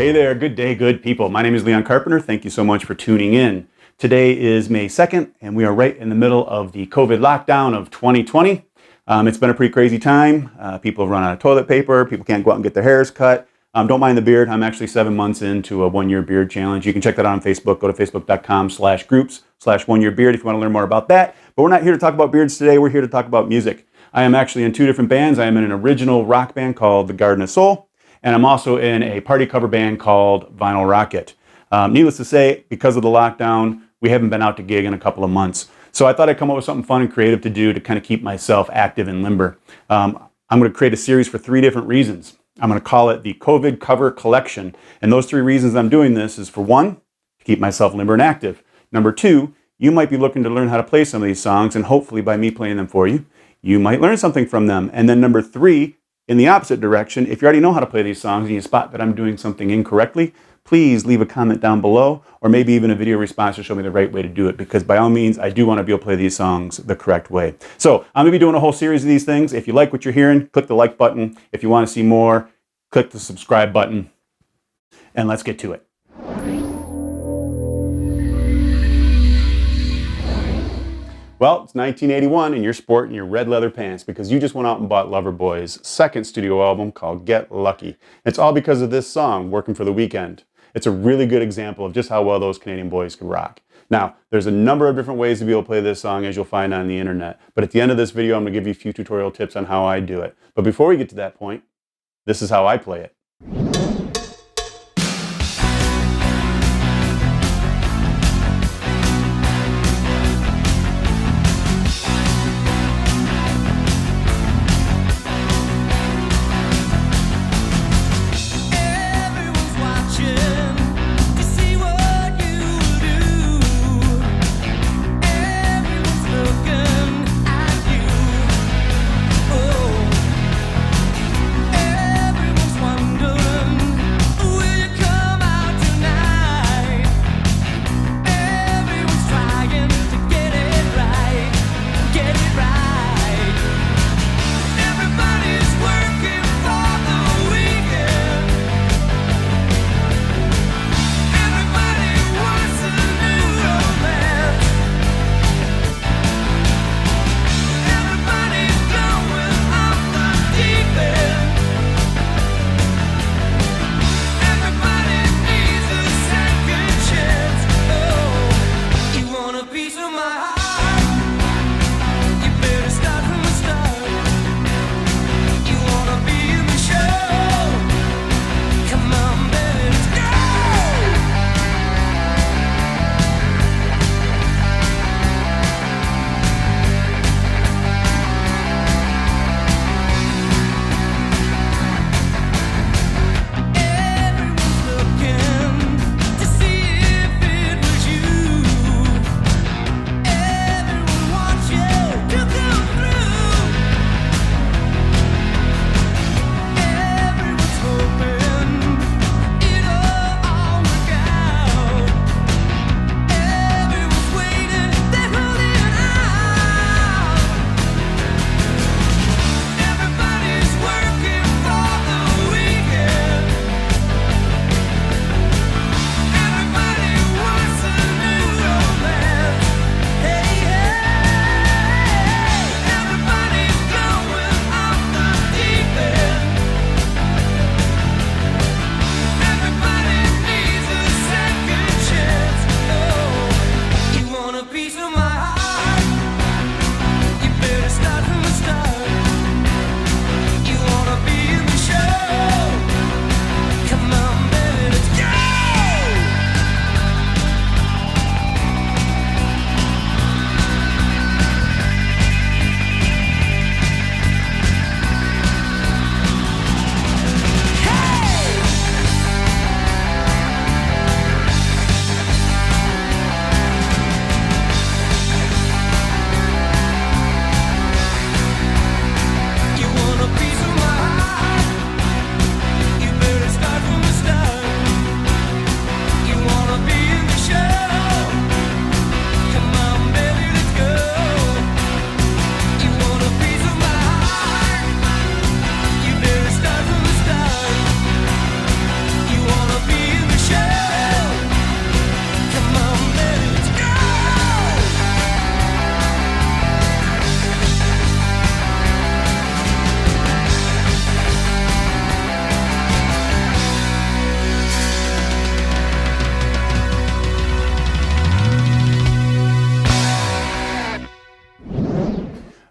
Hey there, good day, good people. My name is Leon Carpenter. Thank you so much for tuning in. Today is May 2nd, and we are right in the middle of the COVID lockdown of 2020. It's been a pretty crazy time. People have run out of toilet paper. People can't go out and get their hairs cut. Don't mind the beard. I'm actually 7 months into a 1-year beard challenge. You can check that out on Facebook. Go to facebook.com/groups/1yearbeard if you want to learn more about that. But we're not here to talk about beards today. We're here to talk about music. I am actually in 2 different bands. I am in an original rock band called The Garden of Soul, and I'm also in a party cover band called Vinyl Rockit. Needless to say, because of the lockdown, we haven't been out to gig in a couple of months. So I thought I'd come up with something fun and creative to do to kind of keep myself active and limber. I'm going to create a series for 3 different reasons. I'm going to call it the COVID Cover Collection. And those 3 reasons I'm doing this is, for 1, to keep myself limber and active. Number 2, you might be looking to learn how to play some of these songs, and hopefully by me playing them for you, you might learn something from them. And then number 3, in the opposite direction, if you already know how to play these songs and you spot that I'm doing something incorrectly, please leave a comment down below, or maybe even a video response to show me the right way to do it, because by all means, I do want to be able to play these songs the correct way. So I'm going to be doing a whole series of these things. If you like what you're hearing, click the like button. If you want to see more, click the subscribe button, and let's get to it. Well, it's 1981 and you're sporting your red leather pants because you just went out and bought Loverboy's 2nd studio album called Get Lucky. It's all because of this song, Working for the Weekend. It's a really good example of just how well those Canadian boys can rock. Now, there's a number of different ways to be able to play this song, as you'll find on the internet. But at the end of this video, I'm going to give you a few tutorial tips on how I do it. But before we get to that point, this is how I play it.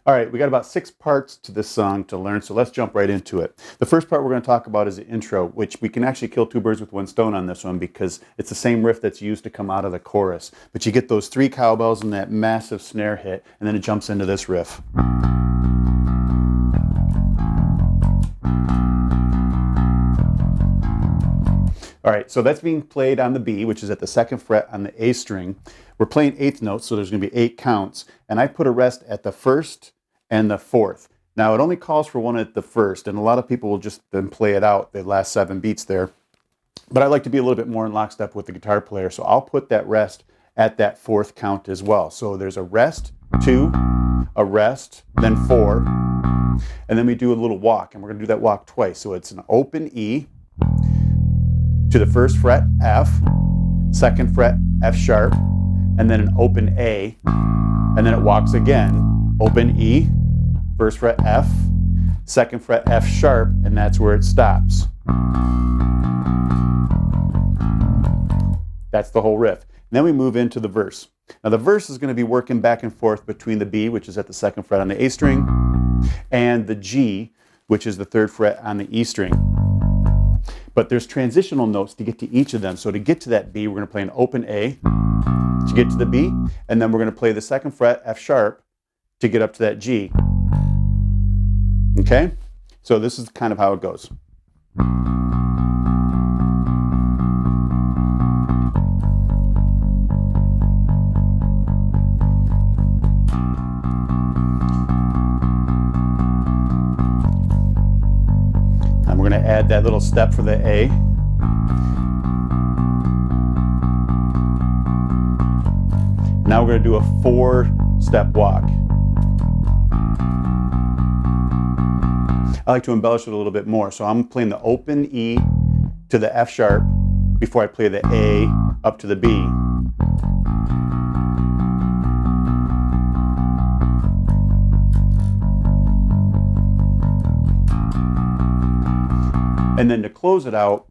All right, we got about 6 parts to this song to learn, so let's jump right into it. The first part we're going to talk about is the intro, which we can actually kill 2 birds with 1 stone on this one because it's the same riff that's used to come out of the chorus. But you get those 3 cowbells and that massive snare hit, and then it jumps into this riff. All right, so that's being played on the B, which is at the 2nd fret on the A string. We're playing 8th notes, so there's going to be 8 counts, and I put a rest at the 1st and the 4th. Now, it only calls for 1 at the 1st, and a lot of people will just then play it out, the last 7 beats there. But I like to be a little bit more in lockstep with the guitar player, so I'll put that rest at that 4th count as well. So there's a rest, 2, a rest, then 4, and then we do a little walk, and we're going to do that walk twice. So it's an open E to the 1st fret, F, 2nd fret, F sharp, and then an open A, and then it walks again, open E, 1st fret, F, 2nd fret, F sharp, and that's where it stops. That's the whole riff. And then we move into the verse. Now the verse is going to be working back and forth between the B, which is at the 2nd fret on the A string, and the G, which is the 3rd fret on the E string. But there's transitional notes to get to each of them. So to get to that B, we're going to play an open A to get to the B, and then we're going to play the 2nd fret, F sharp, to get up to that G. Okay? So this is kind of how it goes. And we're going to add that little step for the A. Now we're going to do a 4-step walk. I like to embellish it a little bit more, so I'm playing the open E to the F sharp before I play the A up to the B. And then to close it out,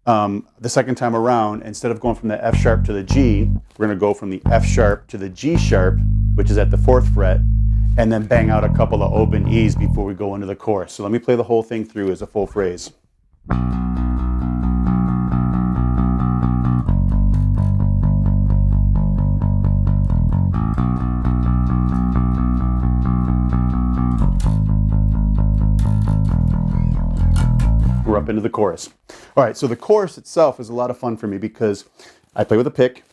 the second time around, instead of going from the F sharp to the G, we're going to go from the F sharp to the G sharp, which is at the 4th fret, and then bang out a couple of open E's before we go into the chorus. So let me play the whole thing through as a full phrase. We're up into the chorus. All right, so the chorus itself is a lot of fun for me because I play with a pick,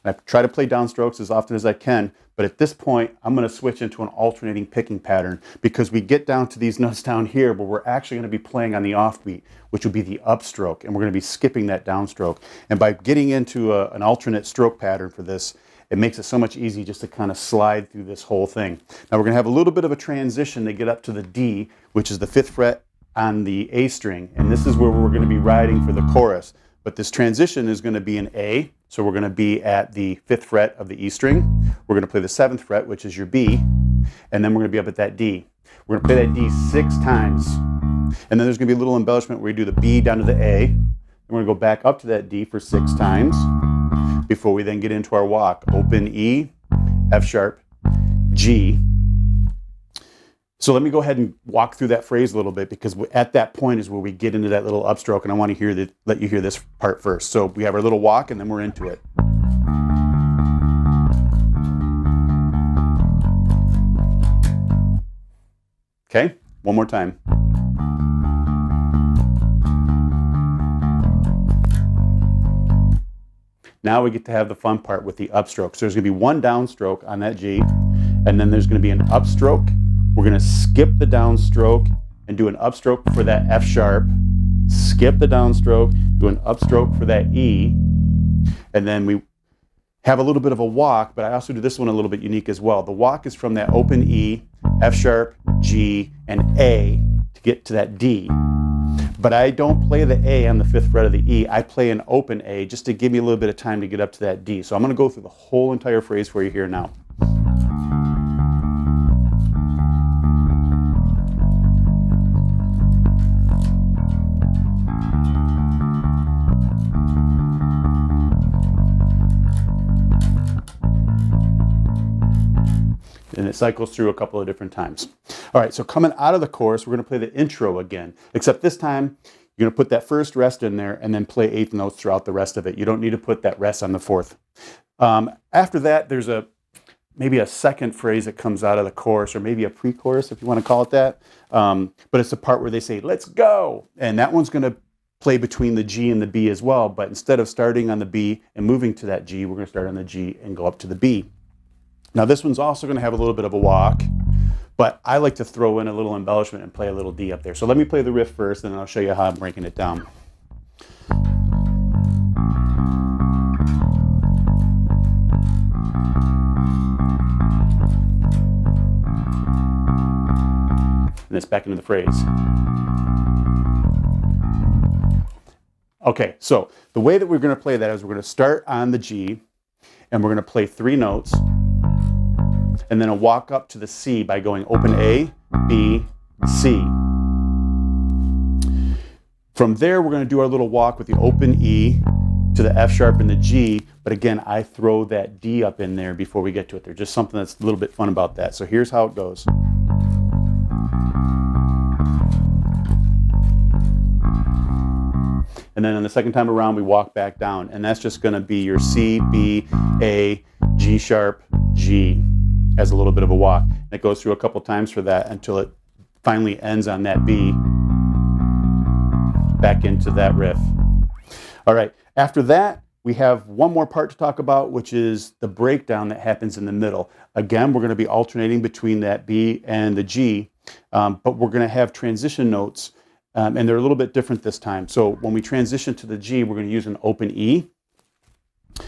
and I try to play downstrokes as often as I can, but at this point, I'm going to switch into an alternating picking pattern because we get down to these notes down here, but we're actually going to be playing on the offbeat, which will be the upstroke, and we're going to be skipping that downstroke. And by getting into an alternate stroke pattern for this, it makes it so much easier just to kind of slide through this whole thing. Now we're going to have a little bit of a transition to get up to the D, which is the 5th fret on the A string, and this is where we're going to be riding for the chorus. But this transition is going to be an A, so we're going to be at the 5th fret of the E string. We're going to play the 7th fret, which is your B, and then we're going to be up at that D. We're going to play that D 6 times, and then there's going to be a little embellishment where we do the B down to the A, and we're going to go back up to that D for 6 times before we then get into our walk. Open E, F sharp, G. So let me go ahead and walk through that phrase a little bit because at that point is where we get into that little upstroke, and I want to let you hear this part first. So we have our little walk and then we're into it. Okay, one more time. Now we get to have the fun part with the upstroke. So there's going to be 1 downstroke on that G, and then there's going to be an upstroke. We're going to skip the downstroke and do an upstroke for that F sharp, skip the downstroke, do an upstroke for that E, and then we have a little bit of a walk, but I also do this one a little bit unique as well. The walk is from that open E, F sharp, G, and A to get to that D. But I don't play the A on the 5th fret of the E. I play an open A just to give me a little bit of time to get up to that D. So I'm going to go through the whole entire phrase for you here now. And it cycles through a couple of different times. All right, so coming out of the chorus, we're going to play the intro again, except this time you're going to put that first rest in there and then play eighth notes throughout the rest of it. You don't need to put that rest on the fourth. After that, there's maybe a second phrase that comes out of the chorus, or maybe a pre-chorus if you want to call it that. But it's the part where they say, let's go. And that one's going to play between the G and the B as well. But instead of starting on the B and moving to that G, we're going to start on the G and go up to the B. Now this one's also going to have a little bit of a walk, but I like to throw in a little embellishment and play a little D up there. So let me play the riff first, and then I'll show you how I'm breaking it down. And it's back into the phrase. Okay, so the way that we're going to play that is we're going to start on the G, and we're going to play 3 notes, and then a walk up to the C by going open A, B, C. From there, we're going to do our little walk with the open E to the F sharp and the G, but again, I throw that D up in there before we get to it. There's just something that's a little bit fun about that. So here's how it goes. And then on the second time around, we walk back down, and that's just going to be your C, B, A, G sharp, G, as a little bit of a walk. And it goes through a couple times for that until it finally ends on that B, back into that riff. All right, after that, we have one more part to talk about, which is the breakdown that happens in the middle. Again, we're going to be alternating between that B and the G, but we're going to have transition notes, and they're a little bit different this time. So when we transition to the G, we're going to use an open E.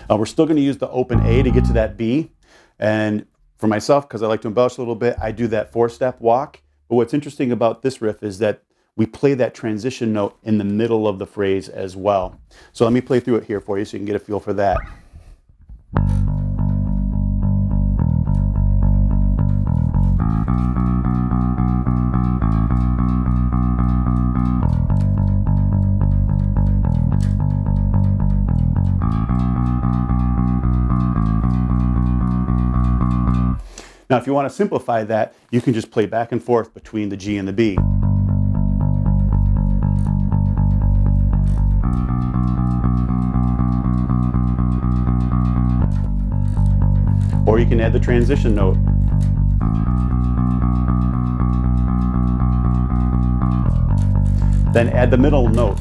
We're still going to use the open A to get to that B. And for myself, because I like to embellish a little bit, I do that 4-step walk. But what's interesting about this riff is that we play that transition note in the middle of the phrase as well. So let me play through it here for you so you can get a feel for that. Now, if you want to simplify that, you can just play back and forth between the G and the B. Or you can add the transition note. Then add the middle note.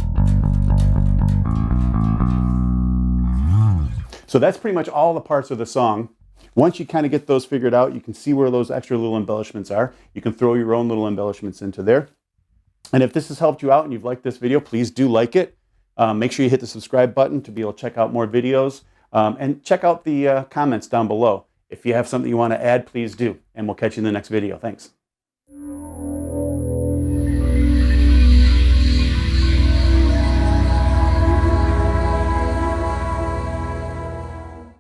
So that's pretty much all the parts of the song. Once you kind of get those figured out, you can see where those extra little embellishments are. You can throw your own little embellishments into there. And if this has helped you out and you've liked this video, please do like it. Make sure you hit the subscribe button to be able to check out more videos. And check out the comments down below. If you have something you want to add, please do. And we'll catch you in the next video. Thanks.